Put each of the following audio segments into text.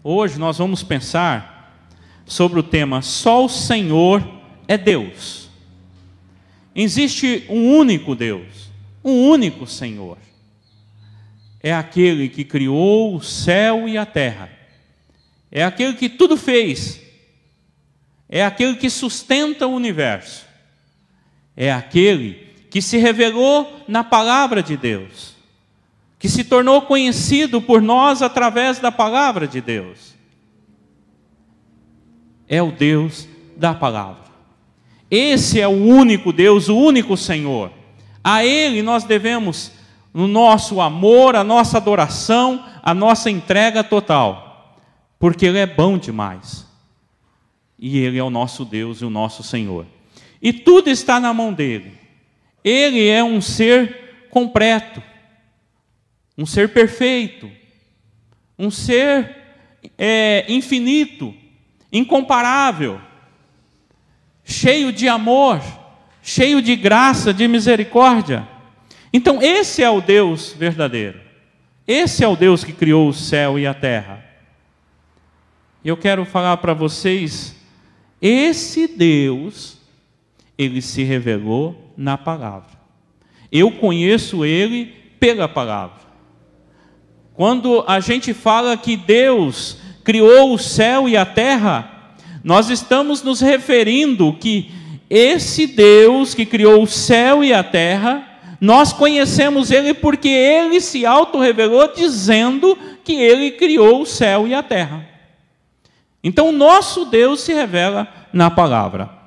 Hoje nós vamos pensar sobre o tema Só o Senhor é Deus. Existe um único Deus, um único Senhor. É aquele que criou o céu e a terra. É aquele que tudo fez. É aquele que sustenta o universo. É aquele que se revelou na palavra de Deus, que se tornou conhecido por nós através da palavra de Deus. É o Deus da palavra. Esse é o único Deus, o único Senhor. A Ele nós devemos o nosso amor, a nossa adoração, a nossa entrega total, porque Ele é bom demais. E Ele é o nosso Deus e o nosso Senhor. E tudo está na mão dEle. Ele é um ser completo, um ser perfeito, um ser infinito, incomparável, cheio de amor, cheio de graça, de misericórdia. Então esse é o Deus verdadeiro. Esse é o Deus que criou o céu e a terra. Eu quero falar para vocês, esse Deus, Ele se revelou na palavra. Eu conheço Ele pela palavra. Quando a gente fala que Deus criou o céu e a terra, nós estamos nos referindo que esse Deus que criou o céu e a terra, nós conhecemos Ele porque Ele se auto-revelou dizendo que Ele criou o céu e a terra. Então o nosso Deus se revela na palavra.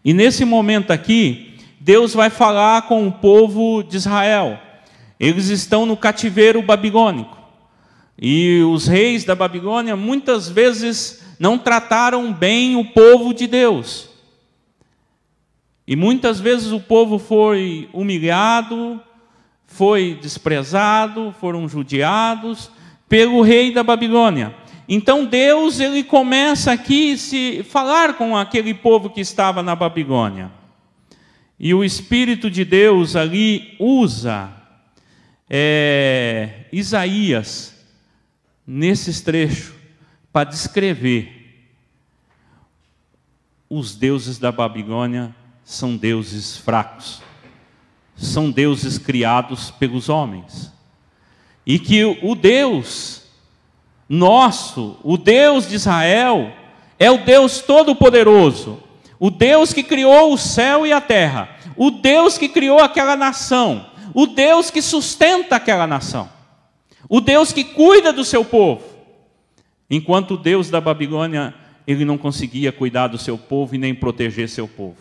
E nesse momento aqui, Deus vai falar com o povo de Israel. Eles estão no cativeiro babilônico. E os reis da Babilônia muitas vezes não trataram bem o povo de Deus. E muitas vezes o povo foi humilhado, foi desprezado, foram judiados pelo rei da Babilônia. Então Deus, Ele começa aqui a se falar com aquele povo que estava na Babilônia. E o Espírito de Deus ali usa Isaías, nesses trechos, para descrever os deuses da Babilônia são deuses fracos, são deuses criados pelos homens. E que o Deus nosso, o Deus de Israel, é o Deus Todo-Poderoso, o Deus que criou o céu e a terra, o Deus que criou aquela nação, o Deus que sustenta aquela nação, o Deus que cuida do seu povo. Enquanto o Deus da Babilônia, ele não conseguia cuidar do seu povo e nem proteger seu povo.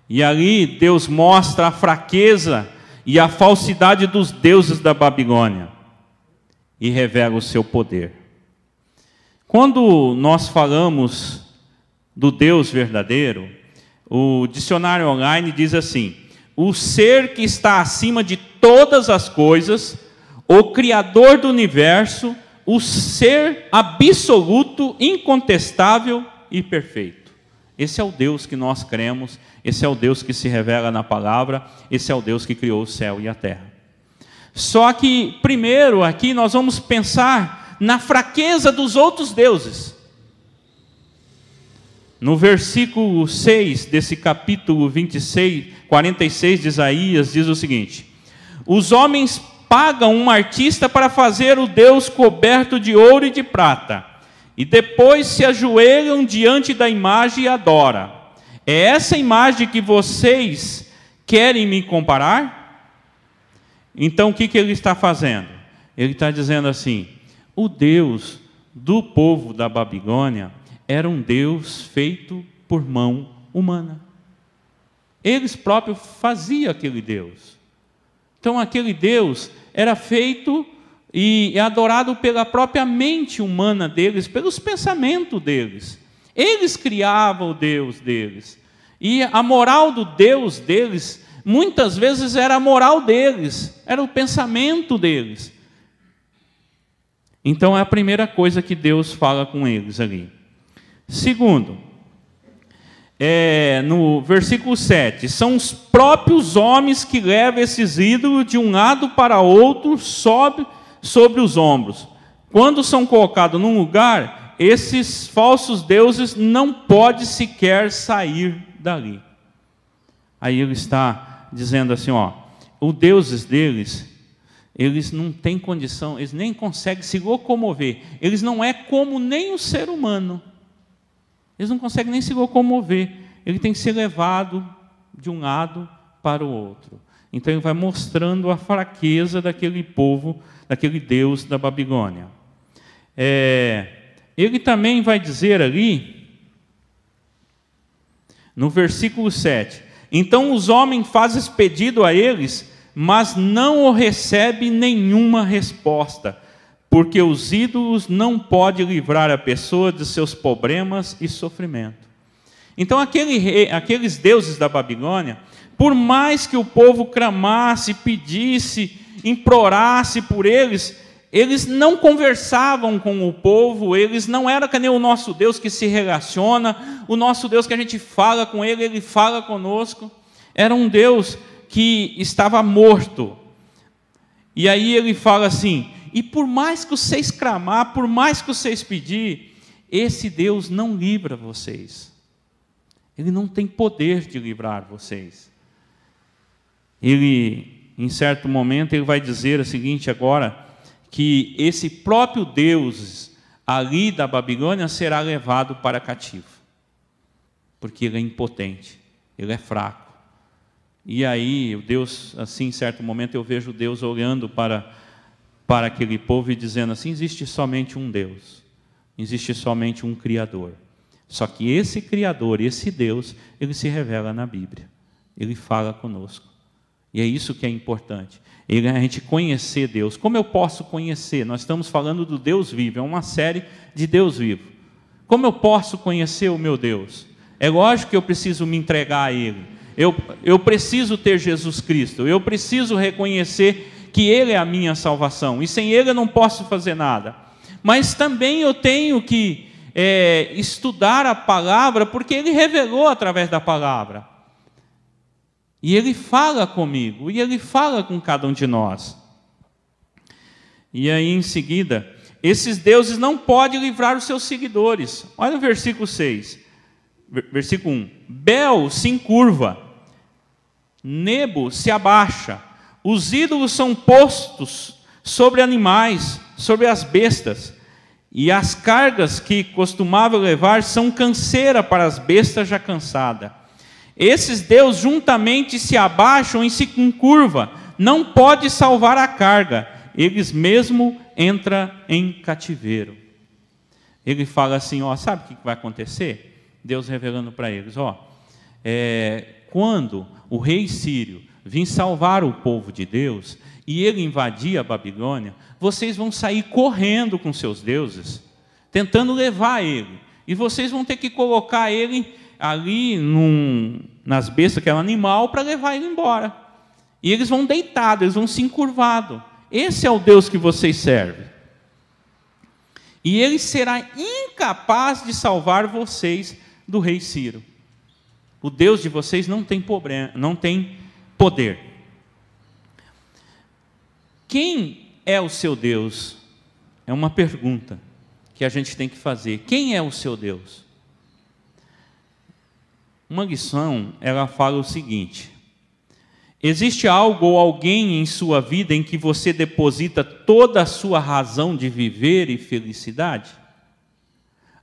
E ali Deus mostra a fraqueza e a falsidade dos deuses da Babilônia e revela o seu poder. Quando nós falamos do Deus verdadeiro, o dicionário online diz assim: o ser que está acima de todas as coisas, o Criador do universo, o ser absoluto, incontestável e perfeito. Esse é o Deus que nós cremos, esse é o Deus que se revela na palavra, esse é o Deus que criou o céu e a terra. Só que, primeiro, aqui nós vamos pensar na fraqueza dos outros deuses. No versículo 6 desse capítulo 46 de Isaías, diz o seguinte: os homens pagam um artista para fazer o Deus coberto de ouro e de prata, e depois se ajoelham diante da imagem e adoram. É essa imagem que vocês querem me comparar? Então o que ele está fazendo? Ele está dizendo assim: o Deus do povo da Babilônia era um Deus feito por mão humana. Eles próprios faziam aquele Deus. Então aquele Deus era feito e adorado pela própria mente humana deles, pelos pensamentos deles. Eles criavam o Deus deles. E a moral do Deus deles, muitas vezes era a moral deles, era o pensamento deles. Então é a primeira coisa que Deus fala com eles ali. Segundo, no versículo 7, são os próprios homens que levam esses ídolos de um lado para outro sobre os ombros. quando são colocados num lugar, esses falsos deuses não podem sequer sair dali. Aí ele está dizendo assim, os deuses deles, eles não têm condição, eles nem conseguem se locomover. Eles não é como nem o ser humano. Eles não conseguem nem se locomover. Ele tem que ser levado de um lado para o outro. Então ele vai mostrando a fraqueza daquele povo, daquele Deus da Babilônia. Ele também vai dizer ali, no versículo 7, então os homens fazem pedido a eles, mas não recebe nenhuma resposta, porque os ídolos não podem livrar a pessoa de seus problemas e sofrimento. Então aqueles deuses da Babilônia, por mais que o povo clamasse, pedisse, implorasse por eles, eles não conversavam com o povo, eles não eram que nem o nosso Deus que se relaciona, o nosso Deus que a gente fala com ele, ele fala conosco. Era um Deus que estava morto. E aí ele fala assim, e por mais que vocês clamar, por mais que vocês pedir, esse Deus não livra vocês. Ele não tem poder de livrar vocês. Ele, em certo momento, ele vai dizer o seguinte agora, que esse próprio Deus ali da Babilônia será levado para cativo. Porque ele é impotente, ele é fraco. E aí, Deus, assim, em certo momento, eu vejo Deus olhando para aquele povo e dizendo assim, existe somente um Deus, existe somente um Criador. Só que esse Criador, esse Deus, ele se revela na Bíblia. Ele fala conosco. E é isso que é importante. A gente conhecer Deus. Como eu posso conhecer? Nós estamos falando do Deus vivo. É uma série de Deus vivo. Como eu posso conhecer o meu Deus? É lógico que eu preciso me entregar a Ele. Eu preciso ter Jesus Cristo. Eu preciso reconhecer que Ele é a minha salvação. E sem Ele eu não posso fazer nada. Mas também eu tenho que estudar a palavra, porque Ele revelou através da palavra. E Ele fala comigo, e Ele fala com cada um de nós. E aí em seguida, esses deuses não podem livrar os seus seguidores. Olha o versículo 6, versículo 1. Bel se encurva, Nebo se abaixa, os ídolos são postos sobre animais, sobre as bestas, e as cargas que costumavam levar são canseira para as bestas já cansadas. Esses deuses juntamente se abaixam e se encurvam, não pode salvar a carga, eles mesmo entram em cativeiro. Ele fala assim, sabe o que vai acontecer? Deus revelando para eles, quando o rei sírio vir salvar o povo de Deus, e ele invadir a Babilônia, vocês vão sair correndo com seus deuses, tentando levar ele, e vocês vão ter que colocar ele ali nas bestas, que é um animal, para levar ele embora. E eles vão deitados, eles vão se encurvado. Esse é o Deus que vocês servem. E ele será incapaz de salvar vocês do rei Ciro. O Deus de vocês não tem poder. Quem é o seu Deus? É uma pergunta que a gente tem que fazer. Quem é o seu Deus? Uma lição, ela fala o seguinte: existe algo ou alguém em sua vida em que você deposita toda a sua razão de viver e felicidade,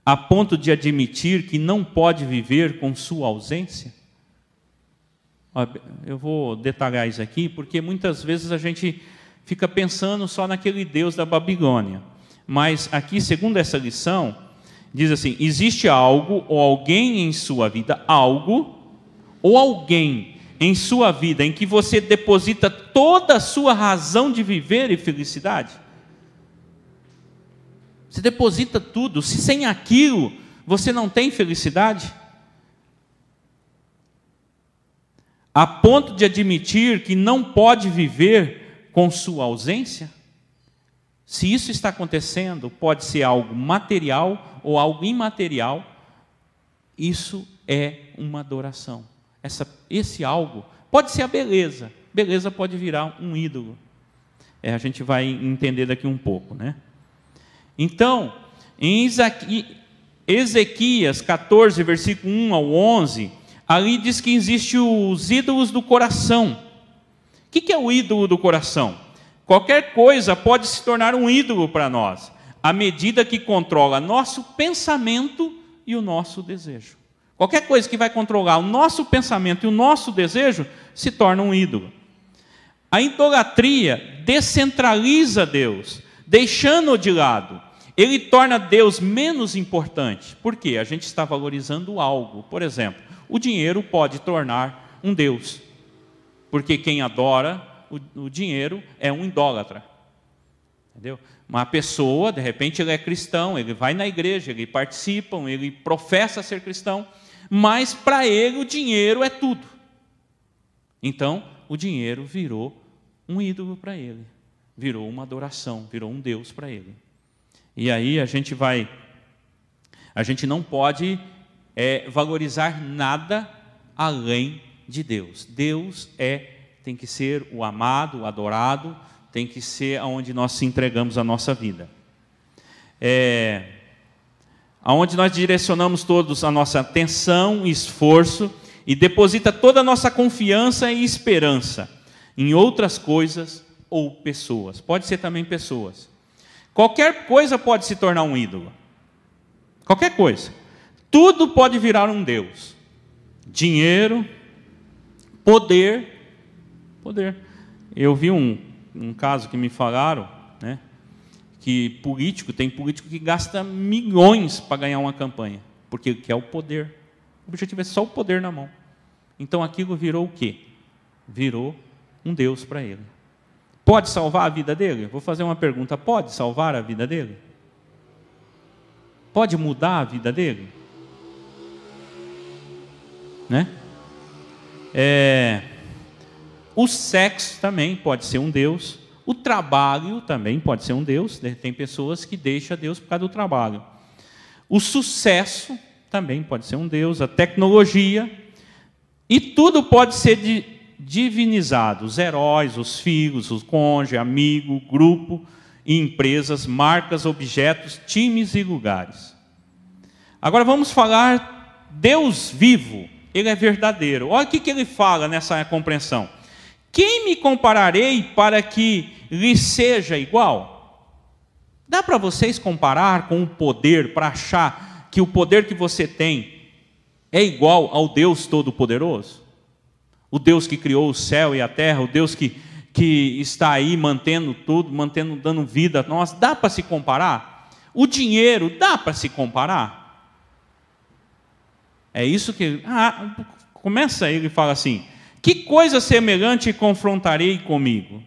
a ponto de admitir que não pode viver com sua ausência? Eu vou detalhar isso aqui, porque muitas vezes a gente fica pensando só naquele Deus da Babilônia. Mas aqui, segundo essa lição, diz assim, existe algo ou alguém em sua vida, algo ou alguém em sua vida em que você deposita toda a sua razão de viver e felicidade? Você deposita tudo, se sem aquilo você não tem felicidade? A ponto de admitir que não pode viver com sua ausência? Se isso está acontecendo, pode ser algo material ou algo imaterial, isso é uma adoração. Esse algo pode ser a beleza. Beleza pode virar um ídolo. A gente vai entender daqui um pouco, né? Então, em Ezequias 14, versículo 1 ao 11, ali diz que existem os ídolos do coração. O que é o ídolo do coração? Qualquer coisa pode se tornar um ídolo para nós, à medida que controla nosso pensamento e o nosso desejo. Qualquer coisa que vai controlar o nosso pensamento e o nosso desejo se torna um ídolo. A idolatria descentraliza Deus, deixando-o de lado. Ele torna Deus menos importante. Por quê? A gente está valorizando algo. Por exemplo, o dinheiro pode tornar um Deus, porque quem adora o dinheiro é um idólatra. Entendeu? Uma pessoa, de repente, ele é cristão, ele vai na igreja, ele participa, ele professa ser cristão, mas para ele o dinheiro é tudo. Então, o dinheiro virou um ídolo para ele, virou uma adoração, virou um Deus para ele. E aí a gente não pode valorizar nada além de Deus. Deus tem que ser o amado, o adorado, tem que ser aonde nós entregamos a nossa vida. Aonde nós direcionamos todos a nossa atenção e esforço e deposita toda a nossa confiança e esperança em outras coisas ou pessoas. Pode ser também pessoas. Qualquer coisa pode se tornar um ídolo. Qualquer coisa. Tudo pode virar um Deus. Dinheiro, poder. Eu vi um caso que me falaram, né, que tem político que gasta milhões para ganhar uma campanha, porque ele quer o poder. O objetivo é só o poder na mão. Então aquilo virou o quê? Virou um Deus para ele. Pode salvar a vida dele? Vou fazer uma pergunta. Pode salvar a vida dele? Pode mudar a vida dele? Né? O sexo também pode ser um Deus. O trabalho também pode ser um Deus. Tem pessoas que deixam Deus por causa do trabalho. O sucesso também pode ser um Deus. A tecnologia. E tudo pode ser divinizado. Os heróis, os filhos, o cônjuge, amigo, grupo, empresas, marcas, objetos, times e lugares. Agora vamos falar Deus vivo. Ele é verdadeiro. Olha o que ele fala nessa compreensão. Quem me compararei para que lhe seja igual? Dá para vocês comparar com o poder, para achar que o poder que você tem é igual ao Deus Todo-Poderoso? O Deus que criou o céu e a terra, o Deus que está aí mantendo tudo, dando vida a nós. Dá para se comparar? O dinheiro, dá para se comparar? É isso que... começa ele e fala assim, que coisa semelhante confrontarei comigo?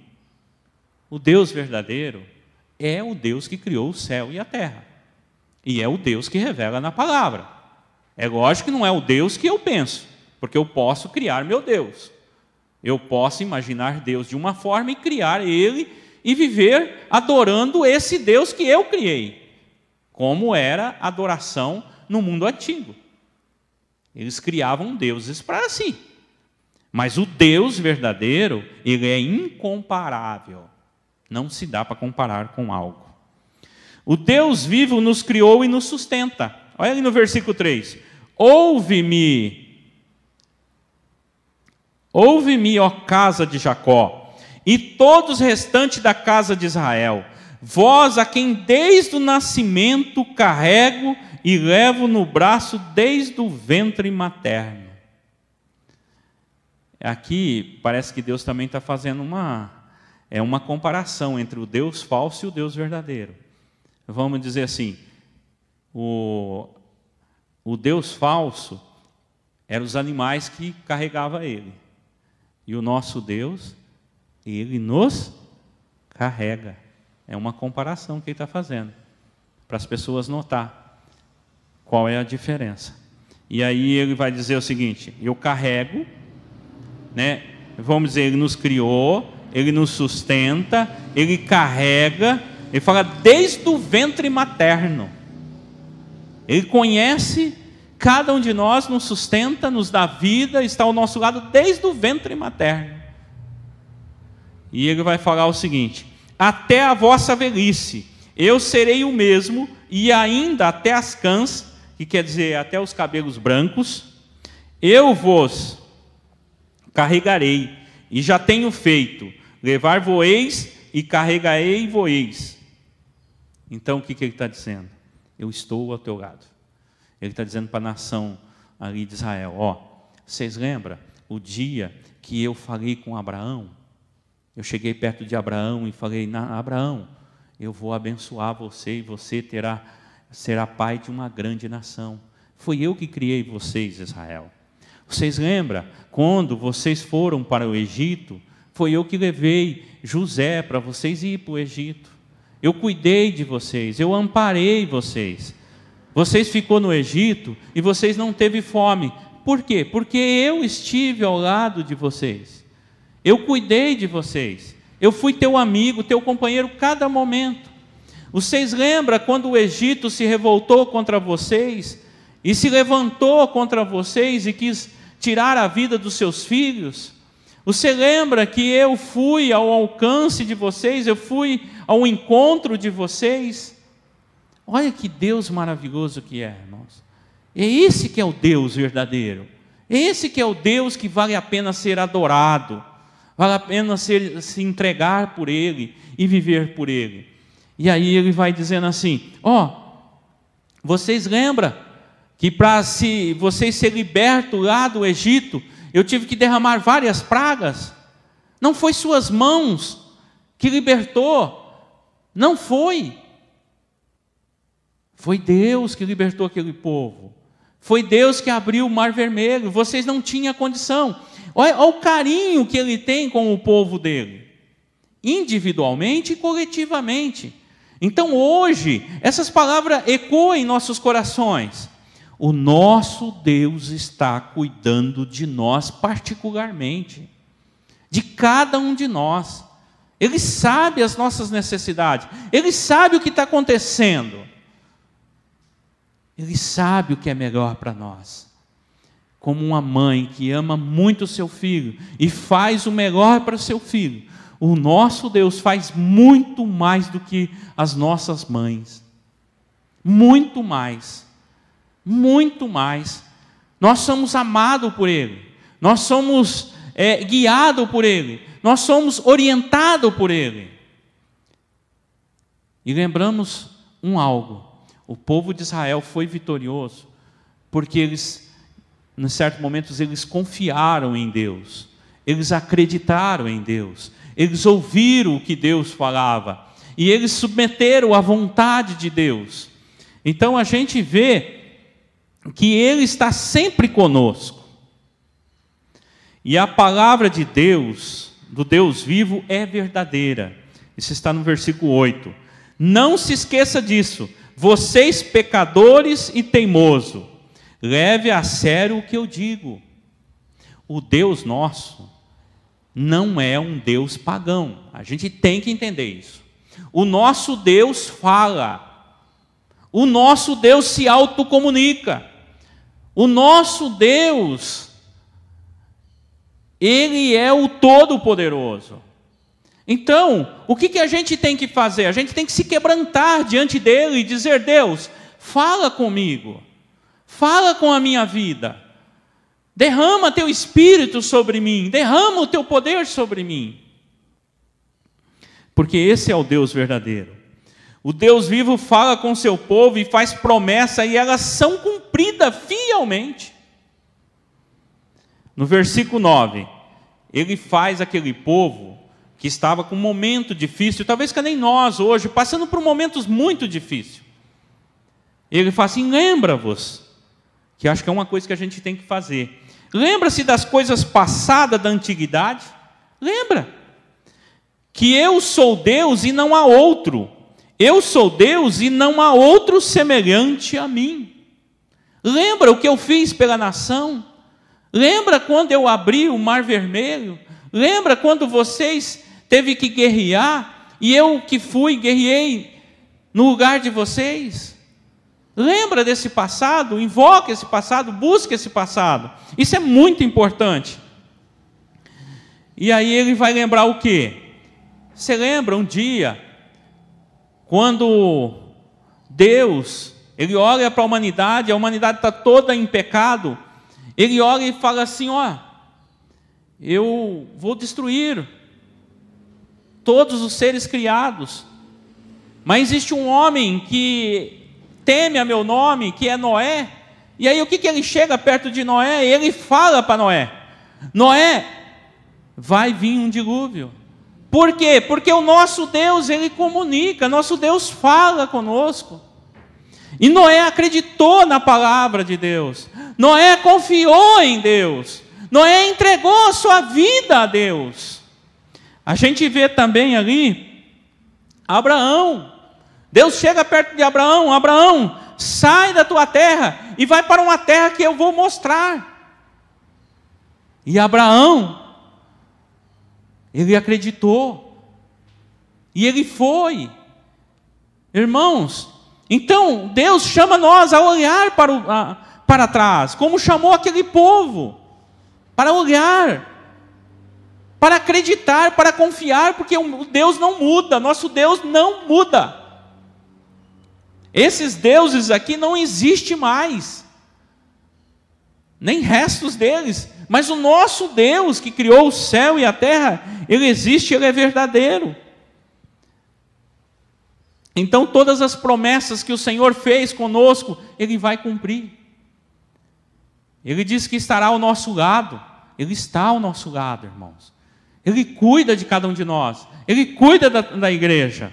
O Deus verdadeiro é o Deus que criou o céu e a terra. E é o Deus que revela na palavra. É lógico que não é o Deus que eu penso, porque eu posso criar meu Deus. Eu posso imaginar Deus de uma forma e criar Ele e viver adorando esse Deus que eu criei, como era a adoração no mundo antigo. Eles criavam deuses para si. Mas o Deus verdadeiro, Ele é incomparável. Não se dá para comparar com algo. O Deus vivo nos criou e nos sustenta. Olha ali no versículo 3. Ouve-me, ó casa de Jacó, e todos os restantes da casa de Israel, vós a quem desde o nascimento carrego e levo no braço desde o ventre materno. Aqui parece que Deus também está fazendo uma comparação entre o Deus falso e o Deus verdadeiro. Vamos dizer assim, o Deus falso eram os animais que carregavam ele. E o nosso Deus, Ele nos carrega. É uma comparação que Ele está fazendo, para as pessoas notar qual é a diferença. E aí Ele vai dizer o seguinte, eu carrego, né? Vamos dizer, Ele nos criou, Ele nos sustenta, Ele carrega, Ele fala desde o ventre materno. Ele conhece cada um de nós, nos sustenta, nos dá vida, está ao nosso lado desde o ventre materno. E Ele vai falar o seguinte, até a vossa velhice, eu serei o mesmo, e ainda até as cãs, que quer dizer até os cabelos brancos, eu vos carregarei, e já tenho feito, levar-vos-eis e carregarei-vos. Então o que ele está dizendo? Eu estou ao teu lado. Ele está dizendo para a nação ali de Israel, ó, vocês lembram o dia que eu falei com Abraão? Eu cheguei perto de Abraão e falei, Abraão, eu vou abençoar você e você será pai de uma grande nação. Foi eu que criei vocês, Israel. Vocês lembram quando vocês foram para o Egito? Foi eu que levei José para vocês ir para o Egito. Eu cuidei de vocês, eu amparei vocês. Vocês ficou no Egito e vocês não teve fome. Por quê? Porque eu estive ao lado de vocês. Eu cuidei de vocês. Eu fui teu amigo, teu companheiro cada momento. Vocês lembram quando o Egito se revoltou contra vocês e se levantou contra vocês e quis tirar a vida dos seus filhos? Você lembra que eu fui ao alcance de vocês, eu fui ao encontro de vocês? Olha que Deus maravilhoso que é, irmãos. É esse que é o Deus verdadeiro. É esse que é o Deus que vale a pena ser adorado. Vale a pena se entregar por Ele e viver por Ele. E aí ele vai dizendo assim, vocês lembram que para vocês serem libertos lá do Egito, eu tive que derramar várias pragas? Não foi suas mãos que libertou, não foi. Foi Deus que libertou aquele povo. Foi Deus que abriu o Mar Vermelho. Vocês não tinham condição. Olha o carinho que Ele tem com o povo dele, individualmente e coletivamente. Então hoje, essas palavras ecoam em nossos corações. O nosso Deus está cuidando de nós particularmente, de cada um de nós. Ele sabe as nossas necessidades, Ele sabe o que está acontecendo. Ele sabe o que é melhor para nós. Como uma mãe que ama muito o seu filho e faz o melhor para o seu filho, o nosso Deus faz muito mais do que as nossas mães. Muito mais. Muito mais. Nós somos amados por Ele. Nós somos guiados por Ele. Nós somos orientados por Ele. E lembramos algo. O povo de Israel foi vitorioso porque eles, em certos momentos, eles confiaram em Deus. Eles acreditaram em Deus. Eles ouviram o que Deus falava. E eles submeteram à vontade de Deus. Então a gente vê que Ele está sempre conosco. E a palavra de Deus, do Deus vivo, é verdadeira. Isso está no versículo 8. Não se esqueça disso. Vocês pecadores e teimoso, leve a sério o que eu digo. O Deus nosso não é um Deus pagão. A gente tem que entender isso. O nosso Deus fala. O nosso Deus se autocomunica. O nosso Deus, Ele é o Todo-Poderoso. Então, o que a gente tem que fazer? A gente tem que se quebrantar diante dEle e dizer, Deus, fala comigo. Fala com a minha vida. Derrama Teu Espírito sobre mim. Derrama o Teu poder sobre mim. Porque esse é o Deus verdadeiro. O Deus vivo fala com seu povo e faz promessa e elas são cumpridas fielmente. No versículo 9, Ele faz aquele povo que estava com um momento difícil, talvez que nem nós hoje, passando por momentos muito difíceis. Ele fala assim, lembra-vos, que acho que é uma coisa que a gente tem que fazer. Lembra-se das coisas passadas da antiguidade? Lembra? Que eu sou Deus e não há outro. Eu sou Deus e não há outro semelhante a mim. Lembra o que eu fiz pela nação? Lembra quando eu abri o Mar Vermelho? Lembra quando vocês teve que guerrear e eu que fui, guerreei no lugar de vocês? Lembra desse passado? Invoca esse passado, busca esse passado. Isso é muito importante. E aí ele vai lembrar o quê? Você lembra um dia quando Deus, Ele olha para a humanidade está toda em pecado, Ele olha e fala assim, eu vou destruir todos os seres criados, mas existe um homem que teme a meu nome, que é Noé. E aí o que ele chega perto de Noé? Ele fala para Noé, Noé, vai vir um dilúvio. Por quê? Porque o nosso Deus, Ele comunica, nosso Deus fala conosco. E Noé acreditou na palavra de Deus, Noé confiou em Deus, Noé entregou a sua vida a Deus. A gente vê também ali Abraão. Deus chega perto de Abraão, Abraão, sai da tua terra e vai para uma terra que eu vou mostrar. E Abraão, ele acreditou, e ele foi. Irmãos, então Deus chama nós a olhar para trás, como chamou aquele povo, para olhar, para acreditar, para confiar, porque o Deus não muda, nosso Deus não muda. Esses deuses aqui não existem mais, nem restos deles, mas o nosso Deus que criou o céu e a terra, Ele existe, Ele é verdadeiro. Então todas as promessas que o Senhor fez conosco, Ele vai cumprir. Ele diz que estará ao nosso lado, Ele está ao nosso lado, irmãos. Ele cuida de cada um de nós, Ele cuida da igreja.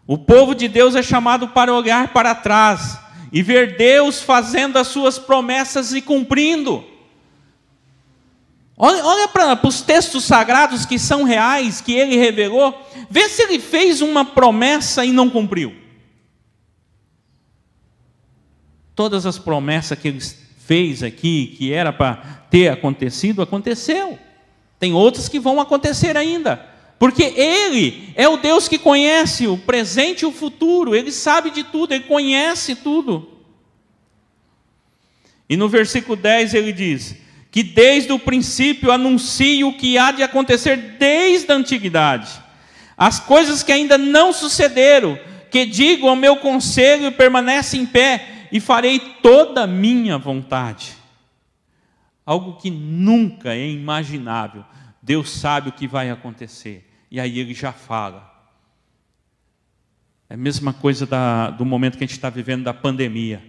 O povo de Deus é chamado para olhar para trás e ver Deus fazendo as suas promessas e cumprindo. Olha para os textos sagrados que são reais, que Ele revelou, vê se Ele fez uma promessa e não cumpriu. Todas as promessas que Ele fez aqui, que era para ter acontecido, aconteceu. Tem outras que vão acontecer ainda. Porque Ele é o Deus que conhece o presente e o futuro. Ele sabe de tudo, Ele conhece tudo. E no versículo 10 ele diz, que desde o princípio anuncio o que há de acontecer desde a antiguidade. As coisas que ainda não sucederam, que digo ao meu conselho e permanece em pé, e farei toda a minha vontade. Algo que nunca é imaginável. Deus sabe o que vai acontecer. E aí Ele já fala. É a mesma coisa do momento que a gente está vivendo da pandemia.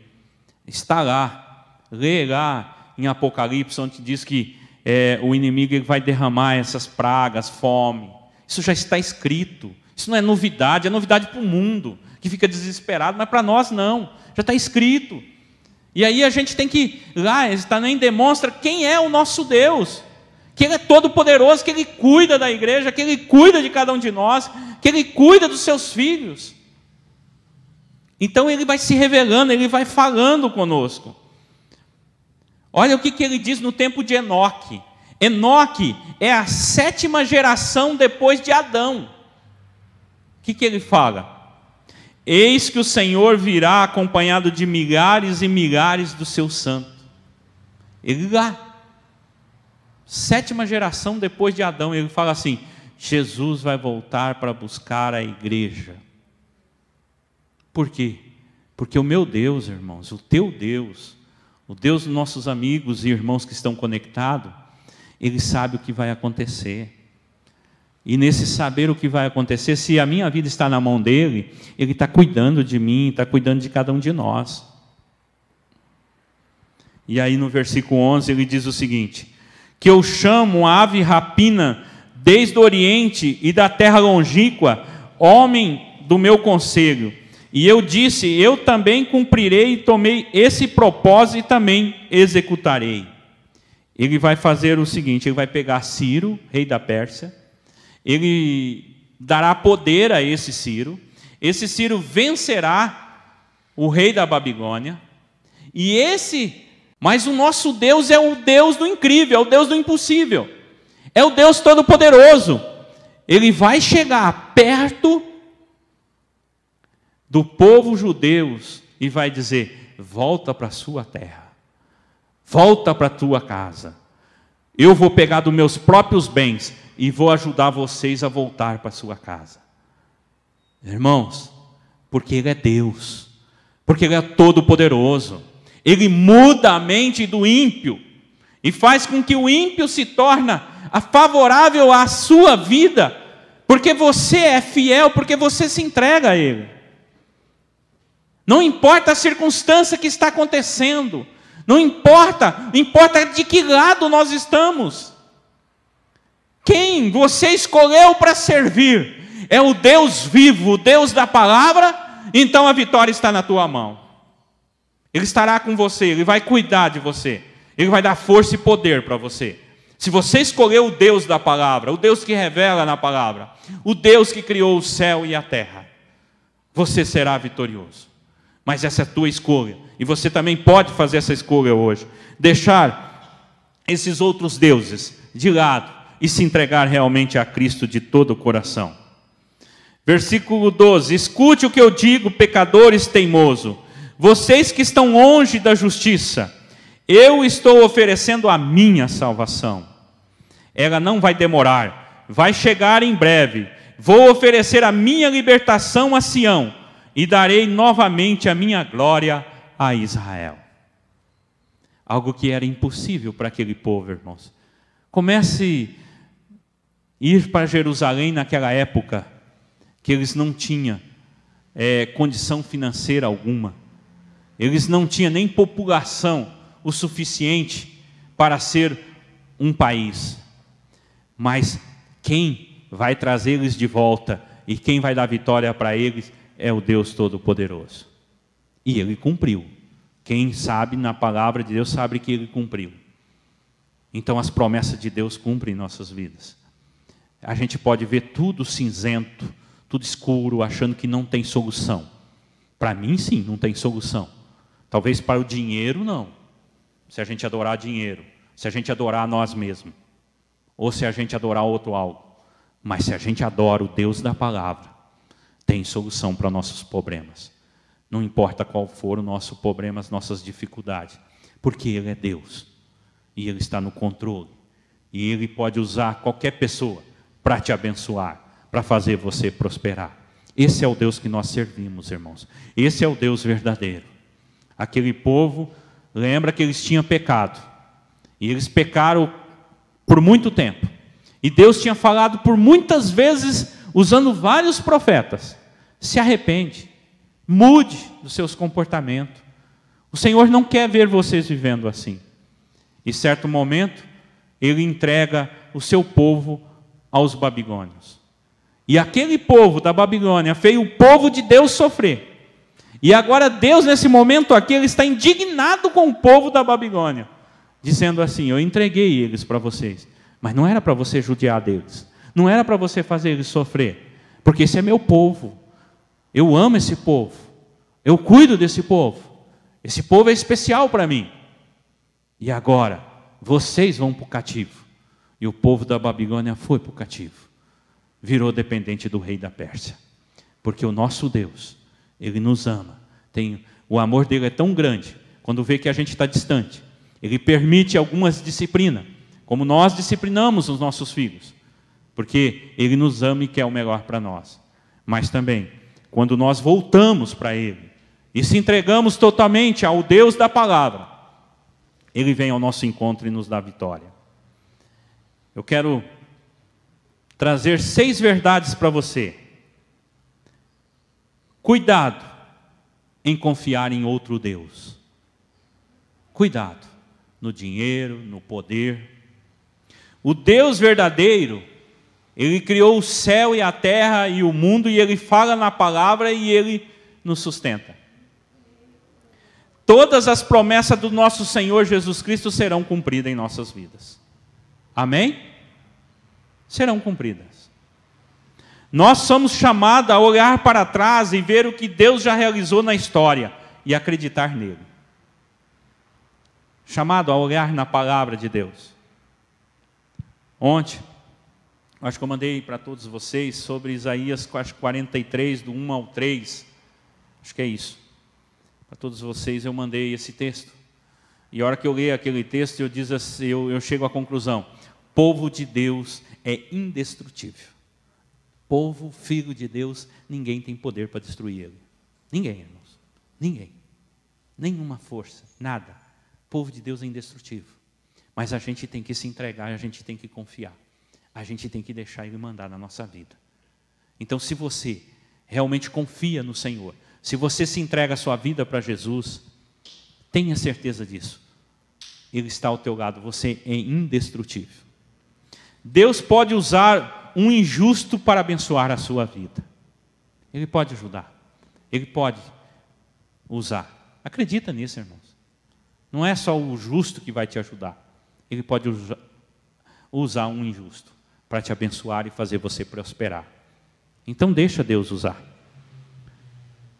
Está lá, lê lá em Apocalipse, onde diz que o inimigo ele vai derramar essas pragas, fome. Isso já está escrito. Isso não é novidade, é novidade para o mundo, que fica desesperado, mas para nós não. Já está escrito. E aí a gente tem que ir lá, ele também demonstra quem é o nosso Deus. Que Ele é todo poderoso, que Ele cuida da igreja, que Ele cuida de cada um de nós, que Ele cuida dos seus filhos. Então Ele vai se revelando, Ele vai falando conosco. Olha o que Ele diz no tempo de Enoque. Enoque é a 7ª geração depois de Adão. O que Ele fala? Eis que o Senhor virá acompanhado de milhares e milhares dos seus santos. Ele lá. 7ª geração depois de Adão, ele fala assim, Jesus vai voltar para buscar a igreja. Por quê? Porque o meu Deus, irmãos, o teu Deus, o Deus dos nossos amigos e irmãos que estão conectados, Ele sabe o que vai acontecer. E nesse saber o que vai acontecer, se a minha vida está na mão dEle, Ele está cuidando de mim, está cuidando de cada um de nós. E aí no versículo 11 ele diz o seguinte, que eu chamo a ave rapina desde o oriente e da terra longínqua, homem do meu conselho. E eu disse, eu também cumprirei e tomei esse propósito e também executarei. Ele vai fazer o seguinte, ele vai pegar Ciro, rei da Pérsia, ele dará poder a esse Ciro vencerá o rei da Babilônia, mas o nosso Deus é o Deus do incrível, é o Deus do impossível, é o Deus todo-poderoso. Ele vai chegar perto do povo judeu e vai dizer, volta para a sua terra, volta para a tua casa, eu vou pegar dos meus próprios bens e vou ajudar vocês a voltar para a sua casa. Irmãos, porque Ele é Deus, porque Ele é todo-poderoso. Ele muda a mente do ímpio e faz com que o ímpio se torne favorável à sua vida, porque você é fiel, porque você se entrega a Ele. Não importa a circunstância que está acontecendo, não importa de que lado nós estamos. Quem você escolheu para servir é o Deus vivo, o Deus da palavra, então a vitória está na tua mão. Ele estará com você, Ele vai cuidar de você, Ele vai dar força e poder para você. Se você escolheu o Deus da palavra, o Deus que revela na palavra, o Deus que criou o céu e a terra, você será vitorioso. Mas essa é a tua escolha, e você também pode fazer essa escolha hoje, deixar esses outros deuses de lado e se entregar realmente a Cristo de todo o coração. Versículo 12: escute o que eu digo, pecadores teimosos, vocês que estão longe da justiça, eu estou oferecendo a minha salvação. Ela não vai demorar, vai chegar em breve. Vou oferecer a minha libertação a Sião e darei novamente a minha glória a Israel. Algo que era impossível para aquele povo, irmãos. Comece a ir para Jerusalém naquela época, que eles não tinham condição financeira alguma. Eles não tinham nem população o suficiente para ser um país. Mas quem vai trazer eles de volta e quem vai dar vitória para eles é o Deus Todo-Poderoso. E Ele cumpriu. Quem sabe na palavra de Deus sabe que Ele cumpriu. Então as promessas de Deus cumprem em nossas vidas. A gente pode ver tudo cinzento, tudo escuro, achando que não tem solução. Para mim, sim, não tem solução. Talvez para o dinheiro, não. Se a gente adorar dinheiro, se a gente adorar nós mesmos, ou se a gente adorar outro algo. Mas se a gente adora o Deus da palavra, tem solução para nossos problemas. Não importa qual for o nosso problema, as nossas dificuldades, porque Ele é Deus, e Ele está no controle, e Ele pode usar qualquer pessoa para te abençoar, para fazer você prosperar. Esse é o Deus que nós servimos, irmãos. Esse é o Deus verdadeiro. Aquele povo, lembra que eles tinham pecado, e eles pecaram por muito tempo, e Deus tinha falado por muitas vezes, usando vários profetas: se arrepende, mude dos seus comportamentos. O Senhor não quer ver vocês vivendo assim. E certo momento, Ele entrega o seu povo aos babilônios. E aquele povo da Babilônia fez o povo de Deus sofrer. E agora Deus, nesse momento aqui, Ele está indignado com o povo da Babilônia, dizendo assim: eu entreguei eles para vocês, mas não era para você judiar deles, não era para você fazer eles sofrer, porque esse é meu povo, eu amo esse povo, eu cuido desse povo, esse povo é especial para mim. E agora, vocês vão para o cativo. E o povo da Babilônia foi para o cativo, virou dependente do rei da Pérsia, porque o nosso Deus, Ele nos ama, o amor dele é tão grande, quando vê que a gente está distante, Ele permite algumas disciplinas, como nós disciplinamos os nossos filhos, porque Ele nos ama e quer o melhor para nós. Mas também, quando nós voltamos para Ele, e se entregamos totalmente ao Deus da palavra, Ele vem ao nosso encontro e nos dá vitória. Eu quero trazer 6 verdades para você. Cuidado em confiar em outro Deus. Cuidado no dinheiro, no poder. O Deus verdadeiro, Ele criou o céu e a terra e o mundo, e Ele fala na palavra e Ele nos sustenta. Todas as promessas do nosso Senhor Jesus Cristo serão cumpridas em nossas vidas. Amém? Serão cumpridas. Nós somos chamados a olhar para trás e ver o que Deus já realizou na história e acreditar nele. Chamado a olhar na palavra de Deus. Ontem, acho que eu mandei para todos vocês sobre Isaías 43, do 1 ao 3. Acho que é isso. Para todos vocês eu mandei esse texto. E a hora que eu leio aquele texto, eu chego à conclusão: o povo de Deus é indestrutível. povo, filho de Deus, ninguém tem poder para destruir ele. Ninguém, irmãos. Ninguém. Nenhuma força, nada. O povo de Deus é indestrutível. Mas a gente tem que se entregar, a gente tem que confiar. A gente tem que deixar Ele mandar na nossa vida. Então, se você realmente confia no Senhor, se você se entrega a sua vida para Jesus, tenha certeza disso. Ele está ao teu lado, você é indestrutível. Deus pode usar um injusto para abençoar a sua vida. Ele pode ajudar. Ele pode usar. Acredita nisso, irmãos. Não é só o justo que vai te ajudar. Ele pode usar um injusto para te abençoar e fazer você prosperar. Então deixa Deus usar.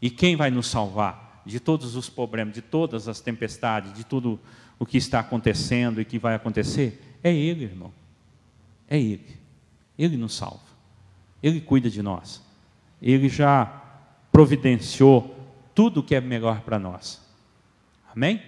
E quem vai nos salvar de todos os problemas, de todas as tempestades, de tudo o que está acontecendo e que vai acontecer? É Ele, irmão. É Ele. Ele nos salva. Ele cuida de nós. Ele já providenciou tudo o que é melhor para nós. Amém?